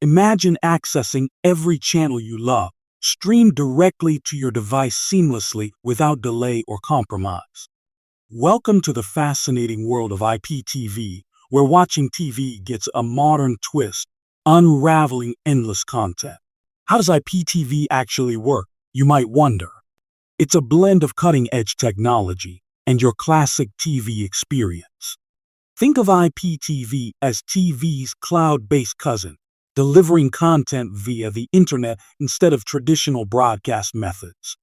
Imagine accessing every channel you love, streamed directly to your device seamlessly without delay or compromise. Welcome to the fascinating world of IPTV, where watching TV gets a modern twist, unraveling endless content. How does IPTV actually work, you might wonder? It's a blend of cutting-edge technology and your classic TV experience. Think of IPTV as TV's cloud-based cousin, delivering content via the internet instead of traditional broadcast methods.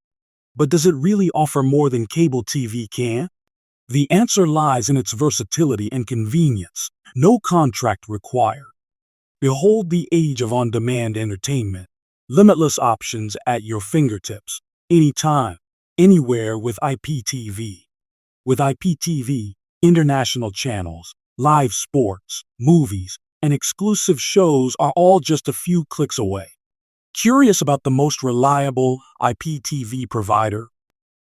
But does it really offer more than cable TV can? The answer lies in its versatility and convenience, no contract required. Behold the age of on-demand entertainment, limitless options at your fingertips, anytime, anywhere with IPTV. With IPTV, international channels, live sports, movies, and exclusive shows are all just a few clicks away. Curious about the most reliable IPTV provider?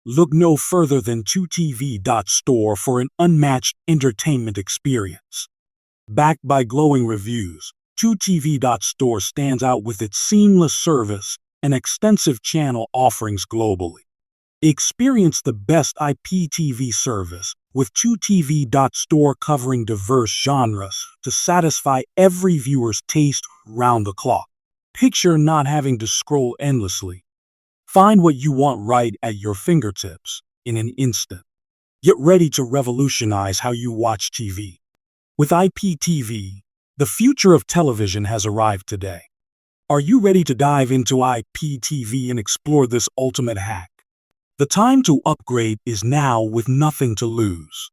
Look no further than 2TV.store for an unmatched entertainment experience. Backed by glowing reviews, 2TV.store stands out with its seamless service and extensive channel offerings globally. Experience the best IPTV service with 2TV.store covering diverse genres to satisfy every viewer's taste round the clock. Picture not having to scroll endlessly. Find what you want right at your fingertips in an instant. Get ready to revolutionize how you watch TV. With IPTV, the future of television has arrived today. Are you ready to dive into IPTV and explore this ultimate hack? The time to upgrade is now with nothing to lose.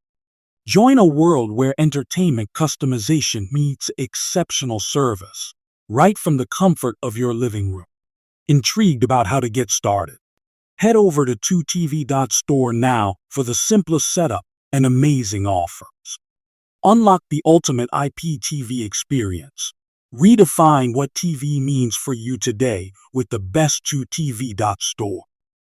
Join a world where entertainment customization meets exceptional service, right from the comfort of your living room. Intrigued about how to get started? Head over to 2TV.store now for the simplest setup and amazing offers. Unlock the ultimate IPTV experience. Redefine what TV means for you today with the best 2TV.store.